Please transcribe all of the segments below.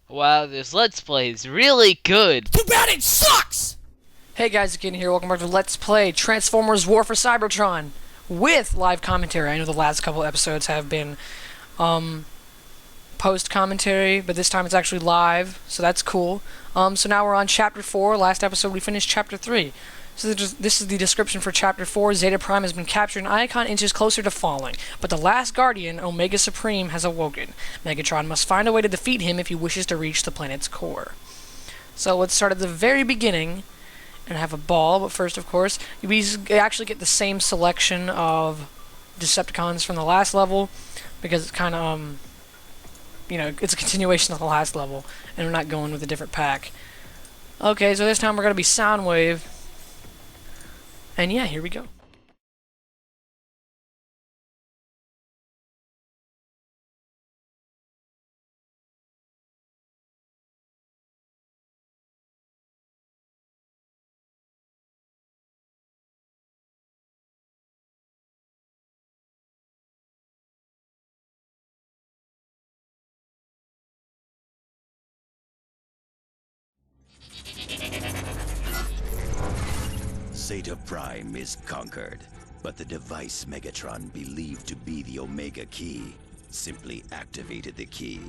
Wow, this Let's Play is really good. Too bad it sucks! Hey guys, again here, welcome back to Let's Play Transformers War for Cybertron with live commentary. I know the last couple episodes have been post-commentary, but this time it's actually live, so that's cool. So now we're on Chapter 4. Last episode we finished Chapter 3. So this is the description for Chapter 4. Zeta Prime has been captured and Icon inches closer to falling, but the last Guardian, Omega Supreme, has awoken. Megatron must find a way to defeat him if he wishes to reach the planet's core. So let's start at the very beginning and have a ball, but first, of course, we actually get the same selection of Decepticons from the last level, because it's kind of, it's a continuation of the last level, and we're not going with a different pack. Okay, so this time we're going to be Soundwave. And yeah, here we go. Zeta Prime is conquered, but the device Megatron believed to be the Omega Key simply activated the key,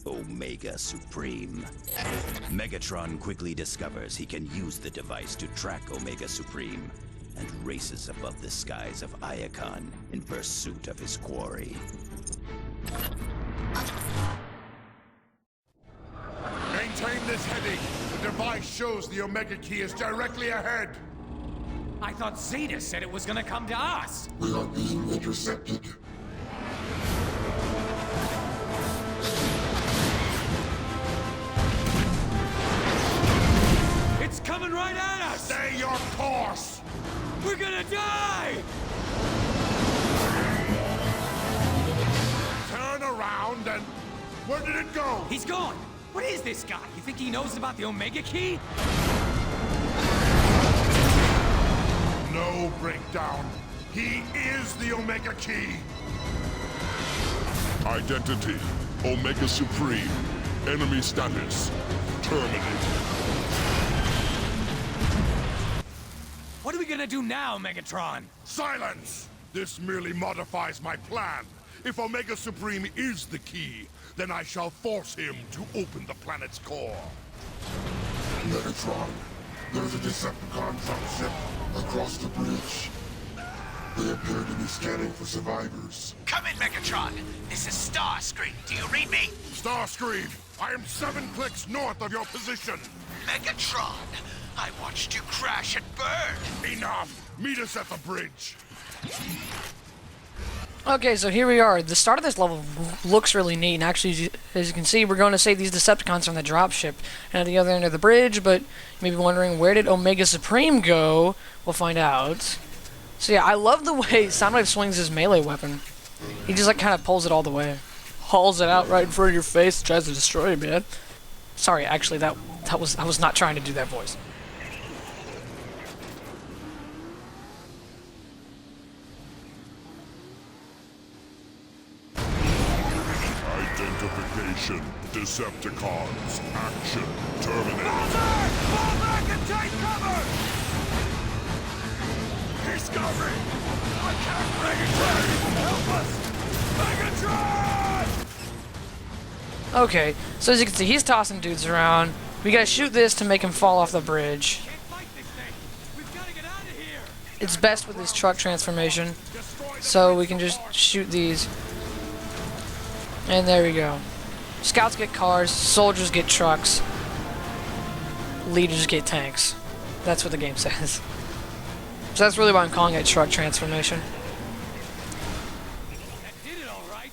Omega Supreme. Megatron quickly discovers he can use the device to track Omega Supreme and races above the skies of Iacon in pursuit of his quarry. Maintain this heading. The device shows the Omega Key is directly ahead. I thought Zeta said it was gonna come to us. We are being intercepted. It's coming right at us! Stay your course! We're gonna die! Turn around and... Where did it go? He's gone! What is this guy? You think he knows about the Omega Key? No breakdown. He is the Omega Key. Identity: Omega Supreme. Enemy status: terminated. What are we gonna do now, Megatron? Silence! This merely modifies my plan. If Omega Supreme is the key, then I shall force him to open the planet's core. Megatron, there's a Decepticon dropship across the bridge. They appear to be scanning for survivors. Come in, Megatron. This is Starscream. Do you read me? Starscream, I am 7 clicks north of your position. Megatron, I watched you crash and burn. Enough! Meet us at the bridge. Okay, so here we are. The start of this level looks really neat, and actually, as you can see, we're going to save these Decepticons from the dropship and at the other end of the bridge, but you may be wondering, where did Omega Supreme go? We'll find out. So yeah, I love the way Soundwave swings his melee weapon. He just like kind of pulls it all the way. Hauls it out right in front of your face, tries to destroy you, man. Sorry, actually, I was not trying to do that voice. Identification: Decepticons. Action: terminated. Fall back and take cover! Discovery! I can't Megatron! Help us! Megatron! Okay, so as you can see, he's tossing dudes around. We gotta shoot this to make him fall off the bridge. Can't fight this thing! We've gotta get out of here! It's best with this truck transformation, so we can just shoot these. And there we go. Scouts get cars, soldiers get trucks, leaders get tanks. That's what the game says. So that's really why I'm calling it truck transformation. That did it all right.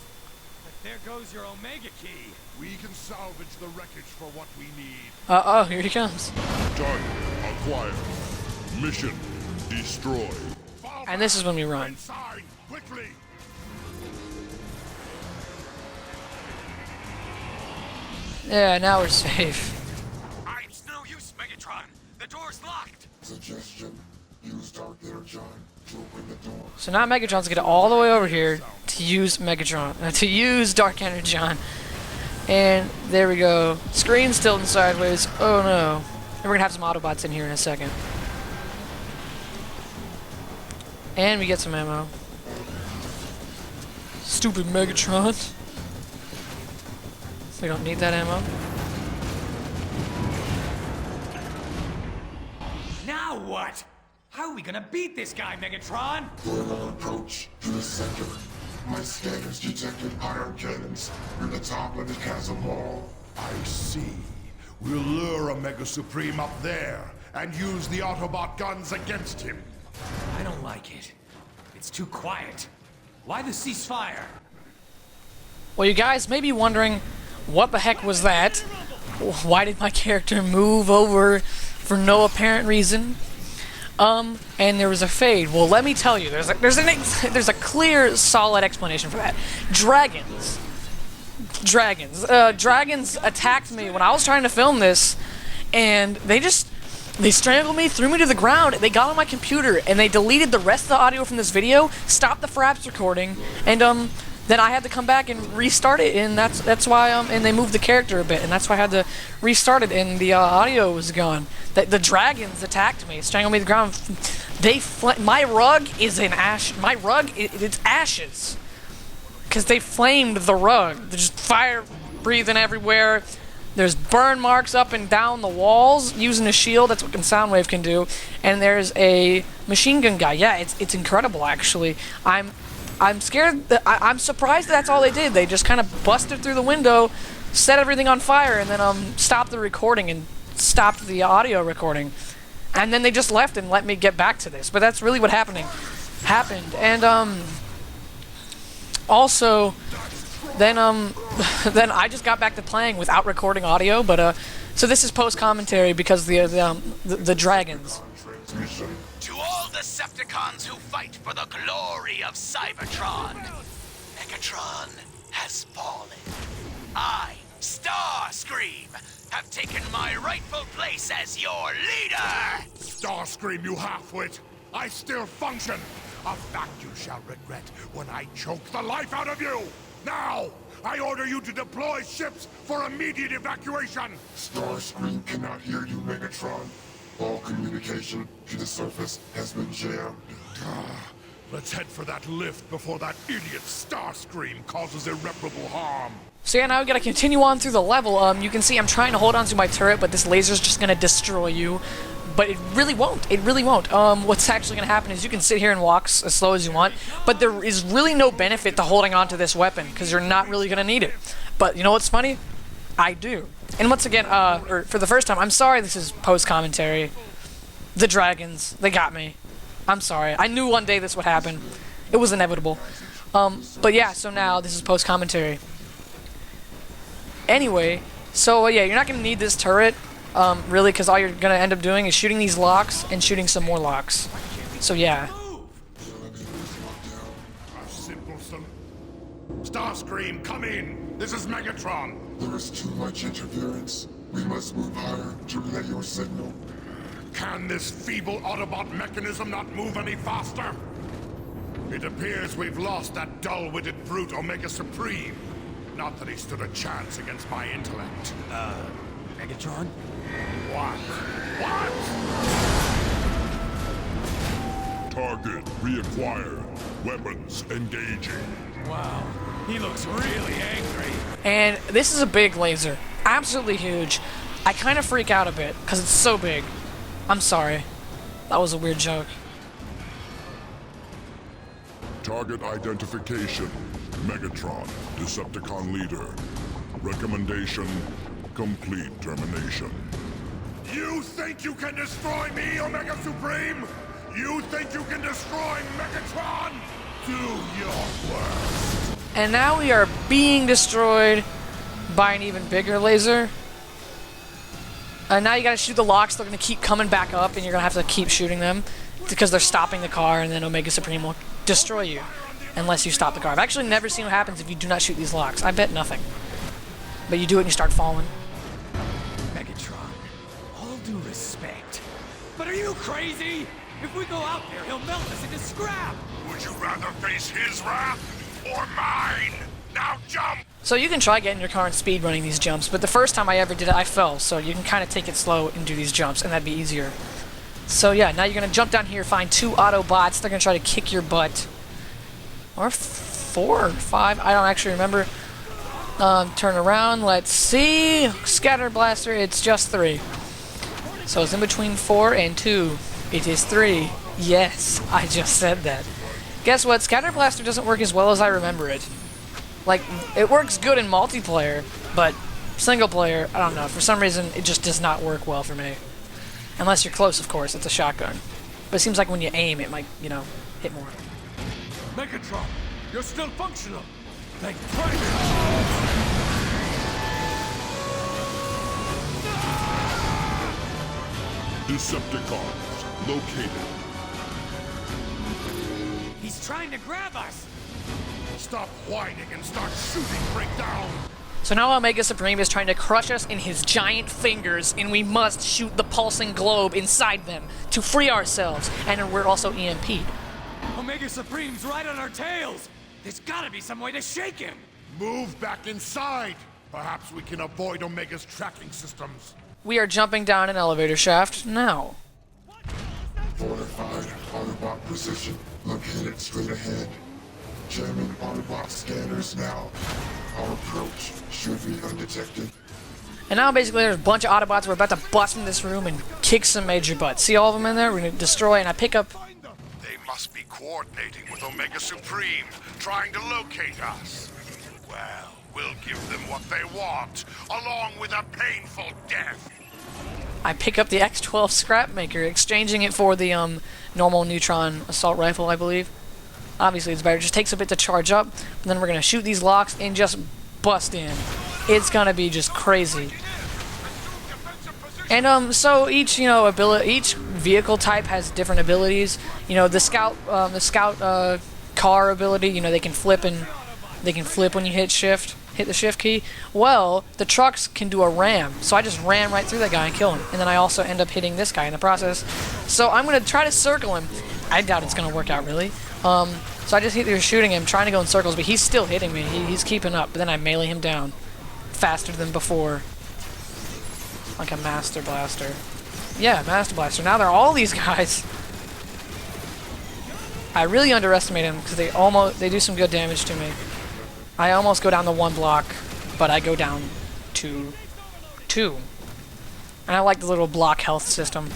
But there goes your Omega Key. We can salvage the wreckage for what we need. Uh-oh, here he comes. Target acquired. Mission: destroy. And this is when we run. Inside, quickly. Yeah, now we're safe. It's no use, Megatron. The door's locked. Suggestion, use Dark Energon to open the door. So now Megatron's gonna get all the way over here to use Dark Energon And there we go. Screen's tilting sideways. Oh no. And we're gonna have some Autobots in here in a second. And we get some ammo. Stupid Megatron. We don't need that ammo. Now what? How are we gonna beat this guy, Megatron? For our approach to the center, my scanners detected iron cannons near the top of the chasm wall. I see. We'll lure Omega Supreme up there and use the Autobot guns against him. I don't like it. It's too quiet. Why the ceasefire? Well, you guys may be wondering, what the heck was that? Why did my character move over for no apparent reason? And there was a fade. Well, let me tell you, there's a clear, solid explanation for that. Dragons attacked me when I was trying to film this, and they strangled me, threw me to the ground, they got on my computer, and they deleted the rest of the audio from this video, stopped the Fraps recording, and then I had to come back and restart it, and that's why and they moved the character a bit, and that's why I had to restart it, and the audio was gone. The dragons attacked me, strangled me to the ground. My rug is in ash. My rug, it's ashes, because they flamed the rug. There's just fire breathing everywhere. There's burn marks up and down the walls using a shield. That's what Soundwave can do. And there's a machine gun guy. Yeah, it's incredible actually. I'm scared. I'm surprised that's all they did. They just kind of busted through the window, set everything on fire, and then stopped the recording and stopped the audio recording. And then they just left and let me get back to this. But that's really what happened. And also then I just got back to playing without recording audio. But so this is post commentary because the dragons. To all Decepticons who fight for the glory of Cybertron, Megatron has fallen. I, Starscream, have taken my rightful place as your leader! Starscream, you half-wit! I still function! A fact you shall regret when I choke the life out of you! Now, I order you to deploy ships for immediate evacuation! Starscream cannot hear you, Megatron. All communication to the surface has been jammed. Let's head for that lift before that idiot Starscream causes irreparable harm. So yeah, now we gotta continue on through the level. You can see I'm trying to hold on to my turret, but this laser's just gonna destroy you. But it really won't. It really won't. What's actually gonna happen is you can sit here and walk as slow as you want, but there is really no benefit to holding on to this weapon, because you're not really gonna need it. But you know what's funny? I do. And once again, for the first time, I'm sorry this is post-commentary. The dragons, they got me. I'm sorry. I knew one day this would happen. It was inevitable. But yeah, so now this is post-commentary. Anyway, so yeah, you're not going to need this turret, really, because all you're going to end up doing is shooting these locks and shooting some more locks. So yeah. Simpleton. Starscream, come in! This is Megatron! There is too much interference. We must move higher to relay your signal. Can this feeble Autobot mechanism not move any faster? It appears we've lost that dull-witted brute Omega Supreme. Not that he stood a chance against my intellect. Megatron? What? What? Target reacquired. Weapons engaging. Wow, he looks really angry. And this is a big laser. Absolutely huge. I kind of freak out a bit, because it's so big. I'm sorry. That was a weird joke. Target identification. Megatron, Decepticon leader. Recommendation, complete termination. You think you can destroy me, Omega Supreme? You think you can destroy Megatron? Do your worst. And now we are being destroyed by an even bigger laser. And now you gotta shoot the locks. They're gonna keep coming back up, and you're gonna have to keep shooting them because they're stopping the car, and then Omega Supreme will destroy you unless you stop the car. I've actually never seen what happens if you do not shoot these locks. I bet nothing. But you do it and you start falling. Megatron, all due respect, but are you crazy? If we go out there, he'll melt us into scrap! Would you rather face his wrath or mine? Now jump! So you can try getting your car and speed running these jumps, but the first time I ever did it, I fell. So you can kind of take it slow and do these jumps, and that'd be easier. So yeah, now you're going to jump down here, find 2 Autobots. They're going to try to kick your butt. Or 4 or 5, I don't actually remember. Turn around, let's see. Scatter Blaster, it's just 3. So it's in between 4 and 2. It is 3. Yes, I just said that. Guess what? Scatter Blaster doesn't work as well as I remember it. Like, it works good in multiplayer, but single player, I don't know. For some reason, it just does not work well for me. Unless you're close, of course. It's a shotgun. But it seems like when you aim, it might, you know, hit more. Megatron, you're still functional. Thank Christ. Decepticons located. He's trying to grab us. Stop whining and start shooting, breakdown! So now Omega Supreme is trying to crush us in his giant fingers, and we must shoot the pulsing globe inside them to free ourselves, and we're also EMP'd. Omega Supreme's right on our tails. There's gotta be some way to shake him. Move back inside! Perhaps we can avoid Omega's tracking systems. We are jumping down an elevator shaft now. Fortified Autobot position located straight ahead. Jamming Autobot scanners now. Our approach should be undetected. And now basically there's a bunch of Autobots. We're about to bust in this room and kick some major butt. See all of them in there? We're going to destroy, and I pick up... They must be coordinating with Omega Supreme, trying to locate us. Well, we'll give them what they want, along with a painful death. I pick up the X-12 Scrapmaker, exchanging it for the normal neutron assault rifle, I believe. Obviously it's better. It just takes a bit to charge up, and then we're going to shoot these locks and just bust in. It's going to be just crazy. And so each, you know, each vehicle type has different abilities. You know, the scout car ability, you know, they can flip when you hit the shift key. Well, the trucks can do a ram. So I just ran right through that guy and kill him. And then I also end up hitting this guy in the process. So I'm going to try to circle him. I doubt it's going to work out, really. So I just either shooting him, trying to go in circles, but he's still hitting me. He's keeping up, but then I melee him down faster than before. Like a Master Blaster. Yeah, Master Blaster. Now they're all these guys. I really underestimate them because they do some good damage to me. I almost go down to 1 block, but I go down to 2. And I like the little block health system.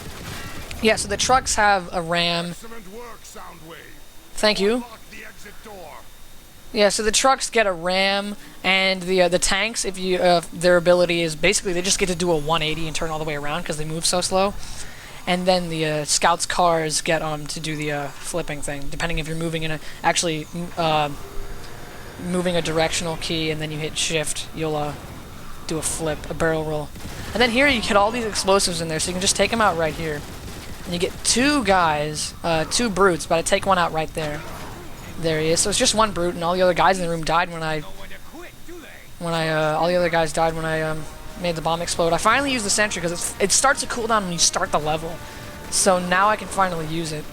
Yeah, so the trucks have a ram. Excellent work, Soundwave. Thank you. Lock the exit door. Yeah, so the trucks get a ram, and the tanks, if you their ability is basically they just get to do a 180 and turn all the way around because they move so slow. And then the scouts' cars get to do the flipping thing, depending if you're moving in moving a directional key, and then you hit shift, you'll do a flip, a barrel roll. And then here you get all these explosives in there, so you can just take them out right here. And you get 2 guys, 2 brutes, but I take one out right there. There he is. So it's just 1 brute, and all the other guys in the room died when I made the bomb explode. I finally used the sentry because it starts to cool down when you start the level. So now I can finally use it.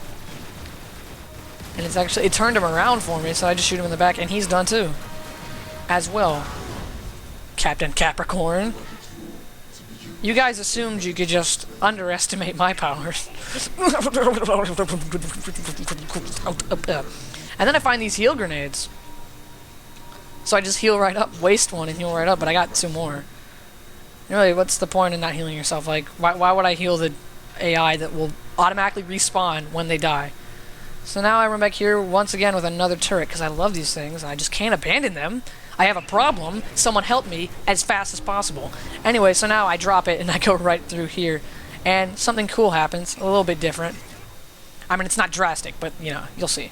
And it turned him around for me, so I just shoot him in the back, and he's done too. As well. Captain Capricorn. You guys assumed you could just underestimate my powers. And then I find these heal grenades. So I just heal right up, waste 1 and heal right up, but I got 2 more. Really, what's the point in not healing yourself? Like, why would I heal the AI that will automatically respawn when they die? So now I run back here once again with another turret, because I love these things, and I just can't abandon them. I have a problem. Someone help me as fast as possible. Anyway, so now I drop it, and I go right through here. And something cool happens, a little bit different. I mean, it's not drastic, but, you know, you'll see.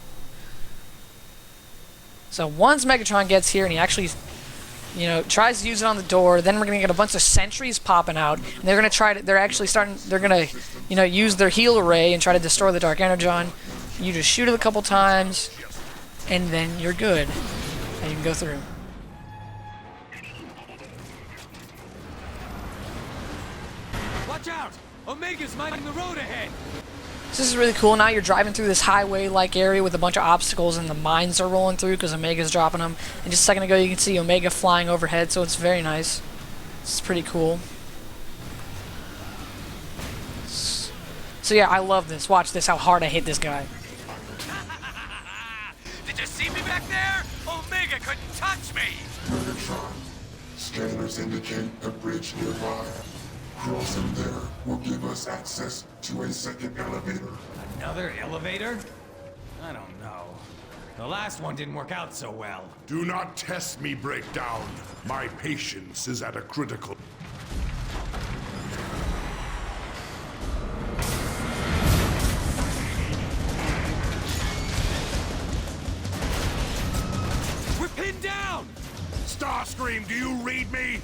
So once Megatron gets here, and he actually, you know, tries to use it on the door, then we're going to get a bunch of sentries popping out, and they're going to try to, they're going to, you know, use their heal array and try to destroy the Dark Energon. You just shoot it a couple times, and then you're good. And you can go through. Watch out! Omega's mining the road ahead! So this is really cool. Now you're driving through this highway-like area with a bunch of obstacles, and the mines are rolling through because Omega's dropping them. And just a second ago, you can see Omega flying overhead, so it's very nice. It's pretty cool. So yeah, I love this. Watch this, how hard I hit this guy. Did you see me back there? Omega couldn't touch me! Megatron, scanners indicate a bridge nearby. Crossing there will give us access to a second elevator. Another elevator? I don't know. The last one didn't work out so well. Do not test me, Breakdown. My patience is at a critical... We're pinned down! Starscream, do you read me?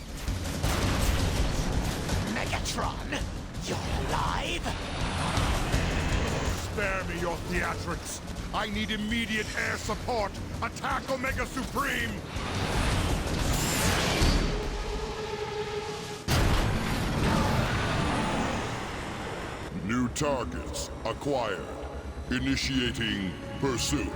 Megatron, you're alive? Spare me your theatrics. I need immediate air support. Attack Omega Supreme! New targets acquired. Initiating pursuit.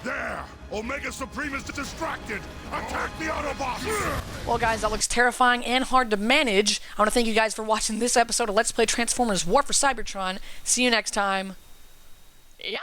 There! Omega Supreme is distracted! Attack the Autobots! Well, guys, that looks terrifying and hard to manage. I want to thank you guys for watching this episode of Let's Play Transformers War for Cybertron. See you next time. Yeah.